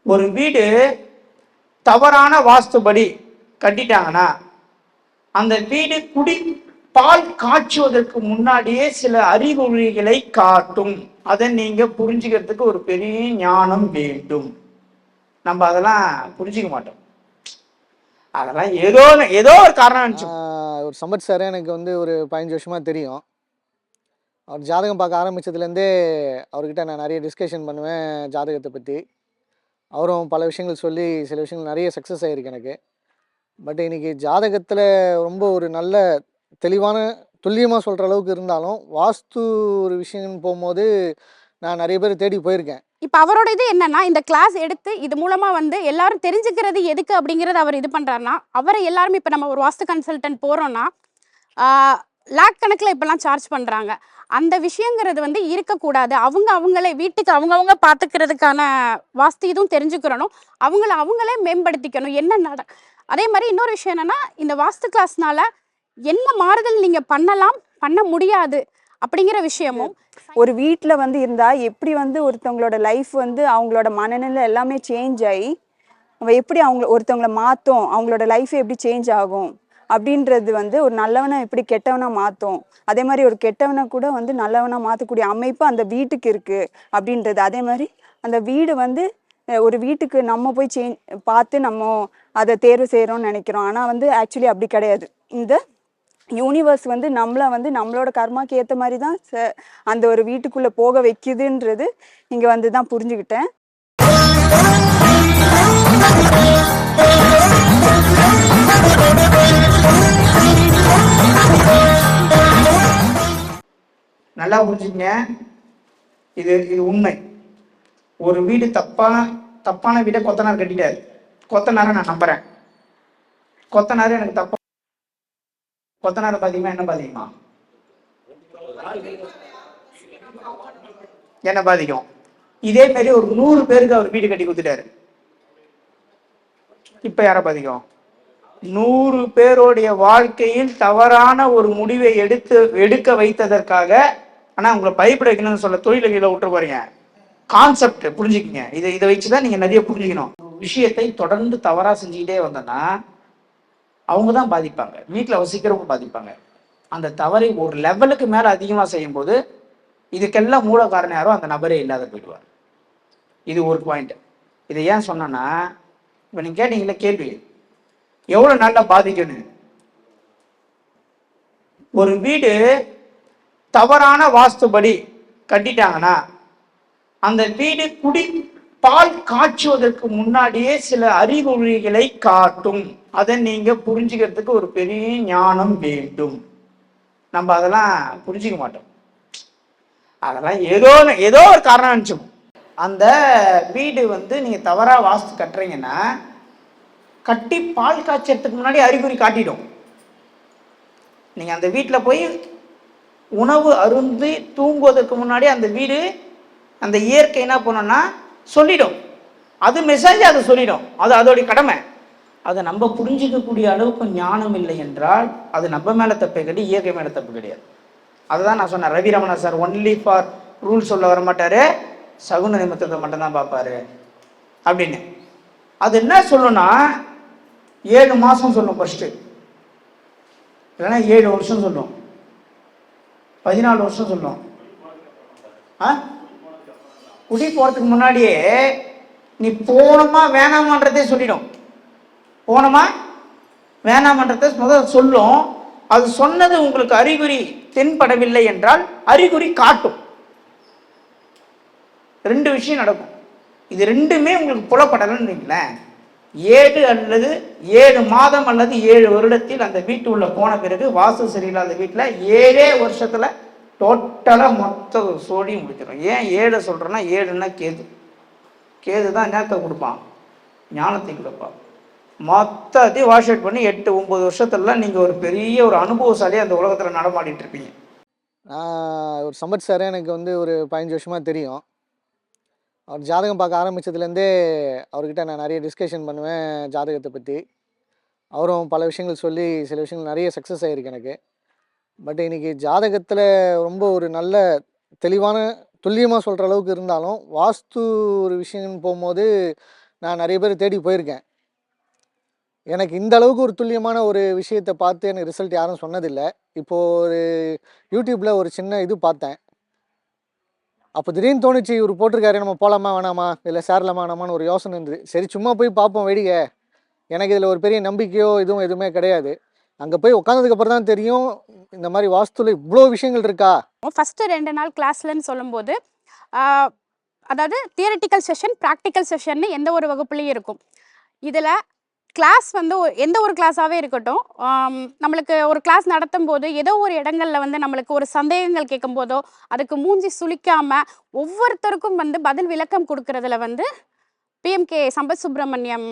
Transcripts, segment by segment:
ஒரு வீடு தவறான வாஸ்துபடி கட்டிட்டாங்கன்னா அந்த வீடு பால் காய்ச்சுவதற்கு முன்னாடியே சில அறிகுறிகளை காட்டும். அதை நீங்க புரிஞ்சுக்கிறதுக்கு ஒரு பெரிய ஞானம் வேண்டும். நம்ம அதெல்லாம் புரிஞ்சுக்க மாட்டோம். அதெல்லாம் ஏதோ ஏதோ ஒரு காரணம். ஒரு சம்பத் சார் எனக்கு ஒரு 15 வருஷமா தெரியும். அவர் ஜாதகம் பார்க்க ஆரம்பித்ததுலேருந்தே அவர்கிட்ட நான் நிறைய டிஸ்கஷன் பண்ணுவேன் ஜாதகத்தை பற்றி. அவரும் பல விஷயங்கள் சொல்லி சில விஷயங்கள் நிறைய சக்ஸஸ் ஆகிருக்கு எனக்கு. பட் இன்றைக்கி ஜாதகத்தில் ரொம்ப ஒரு நல்ல தெளிவான துல்லியமாக சொல்கிற அளவுக்கு இருந்தாலும் வாஸ்து ஒரு விஷயம்னு போகும்போது நான் நிறைய பேர் தேடி போயிருக்கேன். இப்போ அவரோட இது என்னன்னா, இந்த கிளாஸ் எடுத்து இது மூலமாக எல்லாரும் தெரிஞ்சுக்கிறது எதுக்கு அப்படிங்கிறது அவர் இது பண்ணுறாருனா, அவரை எல்லாருமே இப்போ நம்ம ஒரு வாஸ்து கன்சல்டன்ட் போகிறோன்னா லேக் கணக்கில் இப்போலாம் சார்ஜ் பண்ணுறாங்க. அந்த விஷயங்கிறது இருக்கக்கூடாது. அவங்களே வீட்டுக்கு அவங்கவுங்க பார்த்துக்கிறதுக்கான வாஸ்து இதுவும் தெரிஞ்சுக்கிறணும். அவங்களே மேம்படுத்திக்கணும். அதே மாதிரி இன்னொரு விஷயம் என்னன்னா, இந்த வாஸ்து கிளாஸ்னால என்ன மாறுதல் நீங்கள் பண்ண முடியாது அப்படிங்கிற விஷயமும். ஒரு வீட்டில் இருந்தா எப்படி ஒருத்தவங்களோட லைஃப் அவங்களோட மனநிலை எல்லாமே சேஞ்ச் ஆகி எப்படி ஒருத்தவங்கள மாற்றும், அவங்களோட லைஃப் எப்படி சேஞ்ச் ஆகும் அப்படின்றது ஒரு நல்லவனை எப்படி கெட்டவனா மாற்றும். அதே மாதிரி ஒரு கெட்டவனை கூட நல்லவனா மாற்றக்கூடிய அமைப்பு அந்த வீட்டுக்கு இருக்குது அப்படின்றது. அதே மாதிரி அந்த வீடு ஒரு வீட்டுக்கு நம்ம போய் பார்த்து நம்ம அதை தேர்வு செய்கிறோம்னு நினைக்கிறோம். ஆனால் ஆக்சுவலி அப்படி கிடையாது. இந்த யூனிவர்ஸ் நம்மளை நம்மளோட கர்மாக்கு ஏற்ற மாதிரி தான் அந்த ஒரு வீட்டுக்குள்ளே போக வைக்குதுன்றது இங்கே தான் புரிஞ்சுக்கிட்டேன். நல்லா புரிஞ்சுங்க. இது உண்மை. ஒரு வீடு தப்பான வீடை கொத்தனார் கட்டிட்டாரு. கொத்தனாரை நான் நம்புறேன். கொத்தனார் எனக்கு தப்பா கொத்தனாரை பாத்தீங்கன்னா என்ன பாதிக்குமா? என்ன பாதிக்கும்? இதே மாதிரி ஒரு 100 பேருக்கு அவர் வீடு கட்டி கொடுத்துட்டாரு. இப்ப யார பாதிக்கும்? 100 பேருடைய வாழ்க்கையில் தவறான ஒரு முடிவை எடுக்க வைத்ததற்காக. ஆனா உங்களை பயப்பட வைக்கணும்னு சொல்ல தொழில்களை விட்டு போறீங்க. கான்செப்ட் புரிஞ்சுக்கிங்க. இதை வச்சுதான் நீங்க நிறைய புரிஞ்சுக்கணும். விஷயத்தை தொடர்ந்து தவறா செஞ்சுக்கிட்டே வந்தோன்னா அவங்க தான் பாதிப்பாங்க. வீட்டில் வசிக்கிறவங்க பாதிப்பாங்க. அந்த தவறை ஒரு லெவலுக்கு மேலே அதிகமாக செய்யும் போது இதுக்கெல்லாம் மூல காரணம் யாரோ அந்த நபரே இல்லாத போயிடுவார். இது ஒரு பாயிண்ட். இதை ஏன் சொன்னா, இப்போ நீங்கள் கேட்டீங்களா கேள்வி, எவ்வளோ நல்லா பாதிக்கணும். ஒரு வீடு தவறான வாஸ்துபடி கட்டிட்டாங்கன்னா அந்த வீடு பால் காய்ச்சுவதற்கு முன்னாடியே சில அறிகுறிகளை காட்டும். அதை நீங்க புரிஞ்சுக்கிறதுக்கு ஒரு பெரிய ஞானம் வேண்டும். நம்ம அதெல்லாம் புரிஞ்சுக்க மாட்டோம். அதெல்லாம் ஏதோ ஒரு காரணம் நினைச்சோம். அந்த வீடு நீங்க தவறா வாஸ்து கட்டுறீங்கன்னா கட்டி பால் காய்ச்சறதுக்கு முன்னாடி அறிகுறி காட்டிடும். நீங்க அந்த வீட்டில் போய் உணவு அருந்தி தூங்குவதற்கு முன்னாடி அந்த வீடு அந்த இயற்கை என்ன பண்ணோம்னா சொல்லிடும். அது மெசேஜ் அதை சொல்லிடும். அது அதோடைய கடமை. அதை நம்ம புரிஞ்சிக்கக்கூடிய அளவுக்கு ஞானம் இல்லை என்றால் அது நம்ம மேலே தப்பு கிடையாது, இயற்கை மேலே தப்பு கிடையாது. அதுதான் நான் சொன்னேன். Ravi Ramana sir only for rule சொல்ல வர மாட்டாரு, சகுன நிமித்தத்தை மட்டும்தான் பார்ப்பாரு அப்படின்னு. அது என்ன சொல்லணும்னா 7 மாதம் சொல்லும் ஃபர்ஸ்ட், இல்லைன்னா 7 வருஷம் சொல்லும், 14 வருஷம் சொல்லும். குடி போறதுக்கு முன்னாடியே நீ போனமா வேணாமான்றதே சொல்லிடும். போனமா வேணாமன்றதை முதல் சொல்லும். அது சொன்னது உங்களுக்கு அறிகுறி தென்படவில்லை என்றால் அறிகுறி காட்டும். 2 விஷயம் நடக்கும். இது ரெண்டுமே உங்களுக்கு புலப்படலன்னு 7 மாதம் அல்லது 7 வருடத்தில் அந்த வீட்டு உள்ள போன பிறகு வாசு சரியில்லாத வீட்டில் 7 வருஷத்துல டோட்டலா மொத்த சோடியும் முடிச்சிடும். ஏன் 7 சொல்றேன்னா 7ன்னா கேது தான் என்னத்தை கொடுப்பான்? ஞானத்தை கொடுப்பான். மொத்தத்தையும் வாஷ் அவுட் பண்ணி 8-9 வருஷத்துல நீங்க ஒரு பெரிய ஒரு அனுபவசாலியை அந்த உலகத்துல நடமாடிட்டு இருப்பீங்க. ஒரு சம்பத் சார் எனக்கு ஒரு 15 வருஷமா தெரியும். அவர் ஜாதகம் பார்க்க ஆரம்பித்ததுலேருந்தே அவர்கிட்ட நான் நிறைய டிஸ்கஷன் பண்ணுவேன் ஜாதகத்தை பற்றி. அவரும் பல விஷயங்கள் சொல்லி சில விஷயங்கள் நிறைய சக்ஸஸ் ஆகிருக்கு எனக்கு. பட் இன்றைக்கி ஜாதகத்தில் ரொம்ப ஒரு நல்ல தெளிவான துல்லியமாக சொல்கிற அளவுக்கு இருந்தாலும் வாஸ்து ஒரு விஷயம்னு போகும்போது நான் நிறைய பேர் தேடி போயிருக்கேன். எனக்கு இந்த அளவுக்கு ஒரு துல்லியமான ஒரு விஷயத்தை பார்த்து எனக்கு ரிசல்ட் யாரும் சொன்னதில்லை. இப்போது ஒரு யூடியூப்பில் ஒரு சின்ன இது பார்த்தேன். அப்போ திடீர்னு தோணுச்சு, இவர் போட்டிருக்காரு, நம்ம போகலாமா வேணாமா, இல்லை சேரலாமா வேணாமான்னு ஒரு யோசனை இருந்தது. சரி சும்மா போய் பார்ப்போம் வேடிக்கை. எனக்கு இதில் ஒரு பெரிய நம்பிக்கையோ எதுவுமே கிடையாது. அங்கே போய் உட்காந்ததுக்கப்புறம் தான் தெரியும் இந்த மாதிரி வாஸ்துவில் இவ்வளோ விஷயங்கள் இருக்கா. ஃபஸ்ட்டு 2 நாள் கிளாஸ்லன்னு சொல்லும்போது அதாவது தியரிட்டிக்கல் செஷன், ப்ராக்டிக்கல் செஷன்னு எந்த ஒரு வகுப்புலையும் இருக்கும். இதில் கிளாஸ் வந்து எந்த ஒரு கிளாஸாகவே இருக்கட்டும், நம்மளுக்கு ஒரு கிளாஸ் நடத்தும் போது ஏதோ ஒரு இடங்களில் வந்து நம்மளுக்கு ஒரு சந்தேகங்கள் கேட்கும் போதோ அதுக்கு மூஞ்சி சுளிக்காமல் ஒவ்வொருத்தருக்கும் வந்து பதில் விளக்கம் கொடுக்கறதுல வந்து பிஎம்கே சம்பத் சுப்பிரமணியம்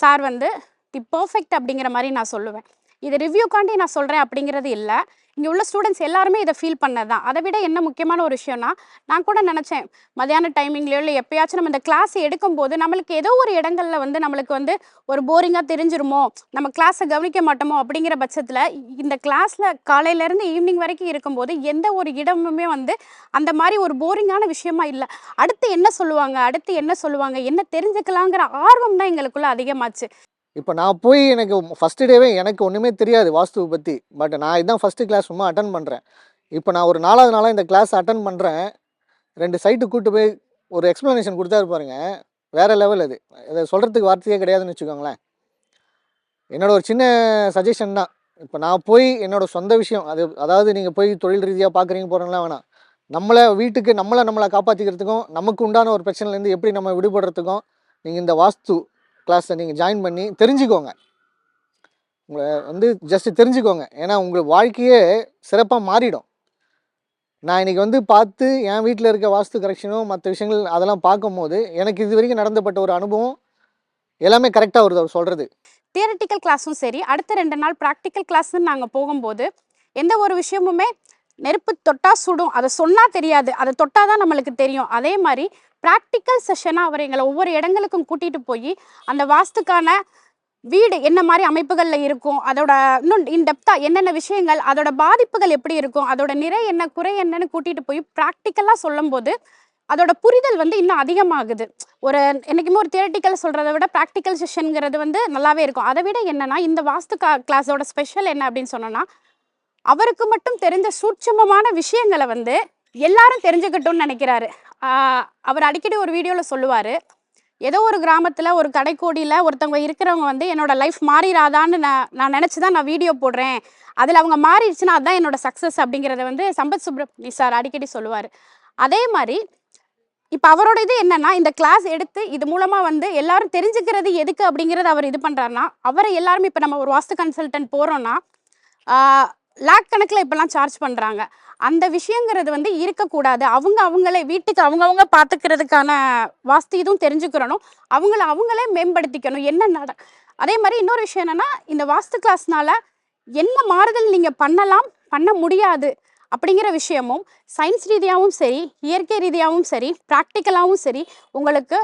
சார் வந்து தி பர்ஃபெக்ட் அப்படிங்கிற மாதிரி நான் சொல்லுவேன். இது ரிவ்யூக்காண்டி நான் சொல்கிறேன் அப்படிங்கிறது இல்லை. இங்கே உள்ள ஸ்டூடெண்ட்ஸ் எல்லாருமே இதை ஃபீல் பண்ணது தான். அதை விட என்ன முக்கியமான ஒரு விஷயம்னா, நான் கூட நினச்சேன் மத்தியான டைமிங்லேயோ இல்லை எப்பயாச்சும் நம்ம இந்த கிளாஸ் எடுக்கும்போது நம்மளுக்கு ஏதோ ஒரு இடங்களில் வந்து நம்மளுக்கு வந்து ஒரு போரிங்காக தெரிஞ்சிருமோ, நம்ம கிளாஸை கவனிக்க மாட்டோமோ அப்படிங்கிற பட்சத்தில் இந்த கிளாஸில் காலையிலேருந்து ஈவினிங் வரைக்கும் இருக்கும்போது எந்த ஒரு இடமுமே வந்து அந்த மாதிரி ஒரு போரிங்கான விஷயமா இல்லை. அடுத்து என்ன சொல்லுவாங்க, என்ன தெரிஞ்சுக்கலாங்கிற ஆர்வம் தான் எங்களுக்குள்ள அதிகமாச்சு. இப்போ நான் போய் எனக்கு ஃபஸ்ட்டு டேவே எனக்கு ஒன்றுமே தெரியாது வாஸ்துவை பற்றி. பட் நான் இதுதான் ஃபஸ்ட்டு கிளாஸ் சும்மா அட்டன் பண்ணுறேன். இப்போ நான் ஒரு 4வது நாளாக இந்த கிளாஸ் அட்டன் பண்ணுறேன். 2 சைட்டு கூப்பிட்டு போய் ஒரு எக்ஸ்ப்ளனேஷன் கொடுத்தாரு பாருங்க, வேறு லெவல். அது அதை சொல்கிறதுக்கு வார்த்தையே கிடையாதுன்னு வச்சுக்கோங்களேன். என்னோட ஒரு சின்ன சஜஷன் தான். இப்போ நான் போய் என்னோடய சொந்த விஷயம் அதாவது நீங்கள் போய் தொழில் ரீதியாக பார்க்குறீங்க போகிறோம்லாம் வேணாம். வீட்டுக்கு நம்மளை காப்பாற்றிக்கிறதுக்கும் நமக்கு உண்டான ஒரு பிரச்சனைலேருந்து எப்படி நம்ம விடுபடுறதுக்கும் நீங்கள் இந்த வாஸ்து கிளாஸை நீங்கள் ஜாயின் பண்ணி தெரிஞ்சுக்கோங்க. உங்களை வந்து ஜஸ்ட்டு தெரிஞ்சுக்கோங்க. ஏன்னா உங்கள் வாழ்க்கையே சிறப்பாக மாறிடும். நான் இன்றைக்கி வந்து பார்த்து என் வீட்டில் இருக்க வாஸ்து கரெக்ஷனும் மற்ற விஷயங்கள் அதெல்லாம் பார்க்கும்போது எனக்கு இது வரைக்கும் நடந்தப்பட்ட ஒரு அனுபவம் எல்லாமே கரெக்டாக வருது அவர் சொல்கிறது. தியரிட்டிக்கல் கிளாஸும் சரி, அடுத்த 2 நாள் ப்ராக்டிக்கல் கிளாஸ்ன்னு நாங்கள் போகும்போது எந்த ஒரு விஷயமுமே நெருப்பு தொட்டா சுடும், அதை சொன்னால் தெரியாது, அதை தொட்டால் தான் நம்மளுக்கு தெரியும். அதே மாதிரி ப்ராக்டிக்கல் செஷனாக அவர் எங்களை ஒவ்வொரு இடங்களுக்கும் கூட்டிகிட்டு போய் அந்த வாஸ்துக்கான வீடு என்ன மாதிரி அமைப்புகளில் இருக்கும், அதோட இன்னும் இன்டெப்த்தாக என்னென்ன விஷயங்கள், அதோட பாதிப்புகள் எப்படி இருக்கும், அதோட நிறை என்ன குறை என்னன்னு கூட்டிகிட்டு போய் ப்ராக்டிக்கலாக சொல்லும்போது அதோட புரிதல் வந்து இன்னும் அதிகமாகுது. ஒரு என்றைக்குமே ஒரு தியரிட்டிக்கல் சொல்கிறத விட ப்ராக்டிக்கல் செஷனுங்கிறது வந்து நல்லாவே இருக்கும். அதை விட என்னென்னா இந்த வாஸ்து கிளாஸோட ஸ்பெஷல் என்ன அப்படின்னு சொன்னோன்னா, அவருக்கு மட்டும் தெரிஞ்ச சூட்சமமான விஷயங்களை வந்து எல்லாரும் தெரிஞ்சுக்கட்டும்னு நினைக்கிறாரு. அவர் அடிக்கடி ஒரு வீடியோவில் சொல்லுவார், ஏதோ ஒரு கிராமத்தில் ஒரு கடைக்கோடியில் ஒருத்தவங்க இருக்கிறவங்க வந்து என்னோட லைஃப் மாறிடாதான்னு நான் நினச்சி தான் நான் வீடியோ போடுறேன், அதில் அவங்க மாறிடுச்சுன்னா அதுதான் என்னோட சக்ஸஸ் அப்படிங்கிறத வந்து சம்பத் சுப்பிரமணியம் சார் அடிக்கடி சொல்லுவார். அதே மாதிரி இப்போ அவரோட இது என்னன்னா, இந்த கிளாஸ் எடுத்து இது மூலமாக வந்து எல்லாரும் தெரிஞ்சுக்கிறது எதுக்கு அப்படிங்கிறது அவர் இது பண்ணுறாருன்னா, அவரை எல்லாருமே இப்போ நம்ம ஒரு வாஸ்து கன்சல்டன்ட் போகிறோன்னா லேக் கணக்கில் இப்போலாம் சார்ஜ் பண்ணுறாங்க. அந்த விஷயங்கிறது வந்து இருக்கக்கூடாது. அவங்களே வீட்டுக்கு அவங்கவுங்க பார்த்துக்கிறதுக்கான வாஸ்து இதுவும் தெரிஞ்சுக்கிறணும், அவங்களே மேம்படுத்திக்கணும். அதே மாதிரி இன்னொரு விஷயம் என்னென்னா, இந்த வாஸ்து கிளாஸ்னால என்ன மாறுதல் நீங்கள் பண்ண முடியாது அப்படிங்கிற விஷயமும் சயின்ஸ் ரீதியாகவும் சரி, இயற்கை ரீதியாகவும் சரி, ப்ராக்டிக்கலாகவும் சரி, உங்களுக்கு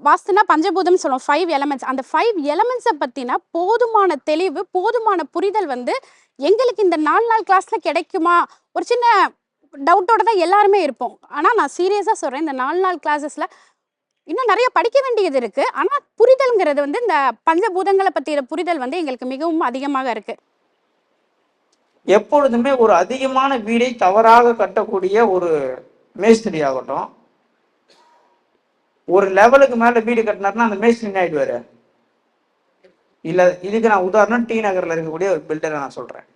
வாஸ்துனா பஞ்சபூதம் சொல்லுவோம், 5 எலமெண்ட்ஸ். அந்த 5 எலமெண்ட்ஸை பற்றின போதுமான தெளிவு, போதுமான புரிதல் வந்து எங்களுக்கு இந்த 4 நாள் கிளாஸில் கிடைக்குமா, ஒரு சின்ன டவுட்டோட தான் எல்லாருமே இருப்போம். ஆனால் நான் சீரியஸாக சொல்கிறேன், இந்த 4 நாள் கிளாஸஸில் இன்னும் நிறைய படிக்க வேண்டியது இருக்குது. ஆனால் புரிதல்ங்கிறது வந்து இந்த பஞ்சபூதங்களை பற்றிய புரிதல் வந்து எங்களுக்கு மிகவும் அதிகமாக இருக்குது. எப்பொழுதுமே ஒரு அதிகமான வீடை தவறாக கட்டக்கூடிய ஒரு மேஸ்திரி ஆகட்டும், ஒரு லெவலுக்கு மேல வீடு கட்டினார்னா அந்த மேஸ்திரி என்ன ஆயிடுவாரு? இல்ல, இதுக்கு நான் உதாரணம் டி நகர்ல இருக்கக்கூடிய ஒரு பில்டரை நான் சொல்றேன்.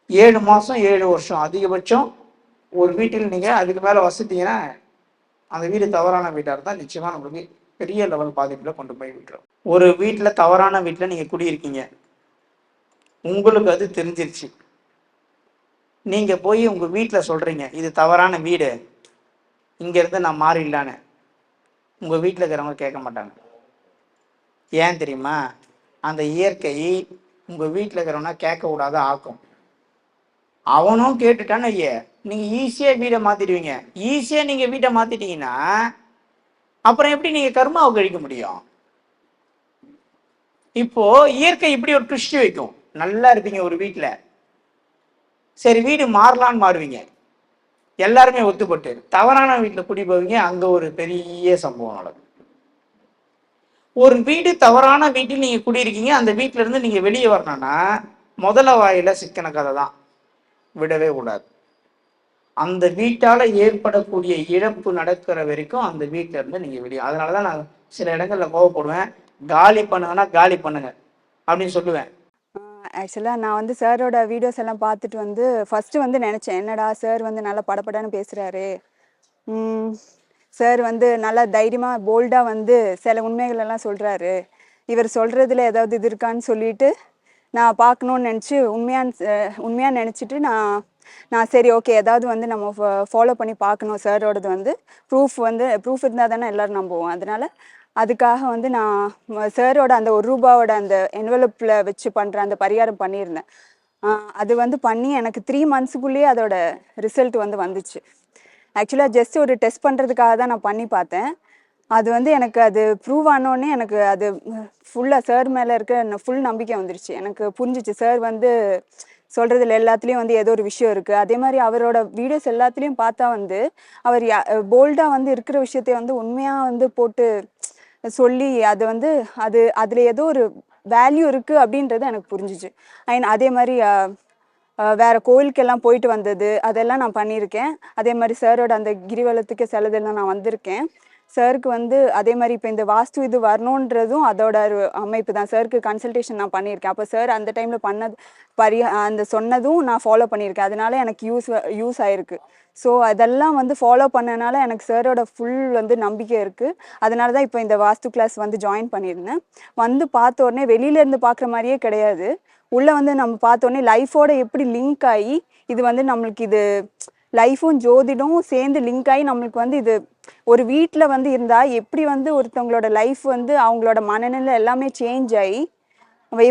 7 மாசம் 7 வருஷம் அதிகபட்சம் ஒரு வீட்டில் நீங்க அதுக்கு மேல வசதிங்கன்னா அந்த வீடு தவறான வீட்டா இருந்தா நிச்சயமா நம்மளுக்கு பெரிய லெவல் பாதிப்புல கொண்டு போய் விட்டுரும். ஒரு வீட்டுல தவறான வீட்டுல நீங்க குடியிருக்கீங்க, உங்களுக்கு அது தெரிஞ்சிருச்சு, நீங்க போய் உங்க வீட்டுல சொல்றீங்க இது தவறான வீடு, இங்க இருந்து நான் மாறிடலான்னு. உங்க வீட்டுல இருக்கிறவங்க கேட்க மாட்டாங்க. ஏன் தெரியுமா? அந்த இயற்கை உங்க வீட்டுல இருக்கிறவனா கேட்க விடாத ஆக்கும். அவனும் கேட்டுட்டான்னு ஐயே, நீங்க ஈஸியா வீடை மாத்திடுவீங்க. ஈஸியா நீங்க வீட்டை மாத்திட்டீங்கன்னா அப்புறம் எப்படி நீங்க கர்மாவை கழிக்க முடியும்? இப்போ இயற்கை இப்படி ஒரு ட்விஸ்ட் வைக்கும். நல்லா இருப்பீங்க ஒரு வீட்டுல, சரி வீடு மாறலான்னு மாறுவீங்க, எல்லாருமே ஒத்துப்பட்டு தவறான வீட்டுல குடி போவீங்க, அங்க ஒரு பெரிய சம்பவம் நடக்கும். ஒரு வீடு தவறான வீட்டில் நீங்க குடியிருக்கீங்க, அந்த வீட்டுல இருந்து நீங்க வெளியே வரணும்னா முதல வாயில சிக்கன கதை தான், விடவே கூடாது. அந்த வீட்டால ஏற்படக்கூடிய இழப்பு நடக்கிற வரைக்கும் அந்த வீட்டுல இருந்து நீங்க வெளியே. அதனாலதான் நான் சில இடங்கள்ல கோவப்படுவேன். காலி பண்ணுங்கன்னா காலி பண்ணுங்க அப்படின்னு சொல்லுவேன். ஆக்சுவலாக நான் வந்து சாரோட வீடியோஸ் எல்லாம் பார்த்துட்டு வந்து ஃபஸ்ட்டு வந்து நினச்சேன், என்னடா சார் வந்து நல்லா படபடன்னு பேசுகிறாரு, சார் வந்து நல்லா தைரியமாக போல்டாக வந்து சில உண்மைகள் எல்லாம் சொல்கிறாரு, இவர் சொல்கிறதுல ஏதாவது இது இருக்கான்னு சொல்லிட்டு நான் பார்க்கணுன்னு நினச்சி உண்மையாக நினச்சிட்டு நான் சரி ஓகே ஏதாவது வந்து நம்ம ஃபாலோ பண்ணி பார்க்கணும் சாரோடது வந்து ப்ரூஃப் இருந்தால் தானே எல்லோரும் நம்புவோம். அதனால் அதுக்காக வந்து நான் சாரோட அந்த ₹1 அந்த என்வலப்பில் வச்சு பண்ணுற அந்த பரிகாரம் பண்ணியிருந்தேன். அது வந்து பண்ணி எனக்கு 3 மந்த்ஸுக்குள்ளேயே அதோட ரிசல்ட் வந்து வந்துச்சு. ஆக்சுவலாக ஜஸ்ட் ஒரு டெஸ்ட் பண்ணுறதுக்காக தான் நான் பண்ணி பார்த்தேன். அது வந்து எனக்கு அது ப்ரூவ் ஆனோடனே எனக்கு அது ஃபுல்லாக சார் மேலே இருக்க ஃபுல் நம்பிக்கை வந்துருச்சு. எனக்கு புரிஞ்சிச்சு சார் வந்து சொல்கிறதுல எல்லாத்துலேயும் வந்து ஏதோ ஒரு விஷயம் இருக்குது. அதே மாதிரி அவரோட வீடியோஸ் எல்லாத்துலேயும் பார்த்தா வந்து அவர் போல்டாக வந்து இருக்கிற விஷயத்தை வந்து உண்மையாக வந்து போட்டு சொல்லி அது வந்து அதில் ஏதோ ஒரு வேல்யூ இருக்குது அப்படின்றது எனக்கு புரிஞ்சிச்சு. அதே மாதிரி வேறு கோயிலுக்கெல்லாம் போயிட்டு வந்தது அதெல்லாம் நான் பண்ணியிருக்கேன். அதே மாதிரி சாரோட அந்த கிரிவலத்துக்கு சிலதெல்லாம் நான் வந்திருக்கேன். சாருக்கு வந்து அதே மாதிரி இப்போ இந்த வாஸ்து இது வரணுன்றதும் அதோட ஒரு அமைப்பு தான். சாருக்கு கன்சல்டேஷன் நான் பண்ணியிருக்கேன். அப்போ சார் அந்த டைமில் பண்ணது அந்த சொன்னதும் நான் ஃபாலோ பண்ணியிருக்கேன். அதனால எனக்கு யூஸ் ஆயிருக்கு. ஸோ அதெல்லாம் வந்து ஃபாலோ பண்ணனால எனக்கு சாரோட ஃபுல் வந்து நம்பிக்கை இருக்குது. அதனால தான் இப்போ இந்த வாஸ்து கிளாஸ் வந்து ஜாயின் பண்ணியிருந்தேன். வந்து பார்த்த உடனே வெளியிலேருந்து பார்க்குற மாதிரியே கிடையாது. உள்ளே வந்து நம்ம பார்த்தோன்னே லைஃபோட எப்படி லிங்க் ஆகி இது வந்து நம்மளுக்கு இது லைஃபும் ஜோதிடமும் சேர்ந்து லிங்க் ஆகி நம்மளுக்கு வந்து இது ஒரு வீட்டில் வந்து இருந்தால் எப்படி வந்து ஒருத்தவங்களோட லைஃப் வந்து அவங்களோட மனநிலை எல்லாமே சேஞ்ச் ஆகி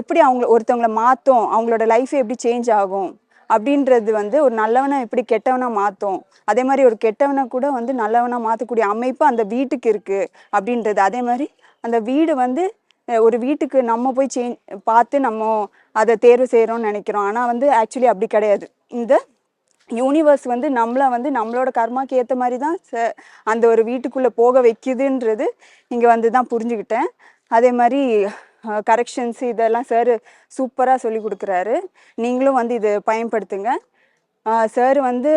எப்படி ஒருத்தவங்களை மாற்றும், அவங்களோட லைஃப் எப்படி சேஞ்ச் ஆகும் அப்படின்றது வந்து ஒரு நல்லவனை எப்படி கெட்டவனாக மாற்றும், அதே மாதிரி ஒரு கெட்டவனை கூட வந்து நல்லவனாக மாற்றக்கூடிய அமைப்பு அந்த வீட்டுக்கு இருக்குது அப்படின்றது. அதே மாதிரி அந்த வீடு வந்து ஒரு வீட்டுக்கு நம்ம போய் பார்த்து நம்ம அதை தேர்வு செய்கிறோம்னு நினைக்கிறோம். ஆனால் வந்து ஆக்சுவலி அப்படி கிடையாது. இந்த யூனிவர்ஸ் வந்து நம்மளை வந்து நம்மளோட கர்மாக்கு ஏற்ற மாதிரி தான் அந்த ஒரு வீட்டுக்குள்ளே போக வைக்குதுன்றது இங்கே வந்து தான் புரிஞ்சுக்கிட்டேன். அதே மாதிரி கரெக்ஷன்ஸ் இதெல்லாம் சார் சூப்பராக சொல்லி கொடுக்குறாரு. நீங்களும் வந்து இது பயன்படுத்துங்க. சார் வந்து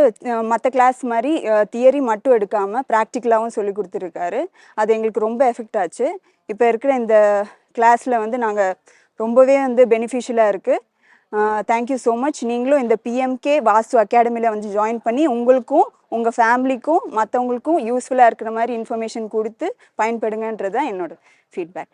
மற்ற கிளாஸ் மாதிரி தியரி மட்டும் எடுக்காமல் ப்ராக்டிக்கலாகவும் சொல்லி கொடுத்துருக்காரு. அது எங்களுக்கு ரொம்ப எஃபெக்ட் ஆச்சு. இப்போ இருக்கிற இந்த கிளாஸில் வந்து நாங்கள் ரொம்பவே வந்து பெனிஃபிஷியலாக இருக்குது. Thank you so much. நீங்களும் இந்த பிஎம்கே வாஸ்து அகாடமியில் வந்து ஜாயின் பண்ணி உங்களுக்கும் உங்கள் ஃபேமிலிக்கும் மற்றவங்களுக்கும் யூஸ்ஃபுல்லாக இருக்கிற மாதிரி இன்ஃபர்மேஷன் கொடுத்து பயன்படுங்கன்றது தான் என்னோட ஃபீட்பேக்.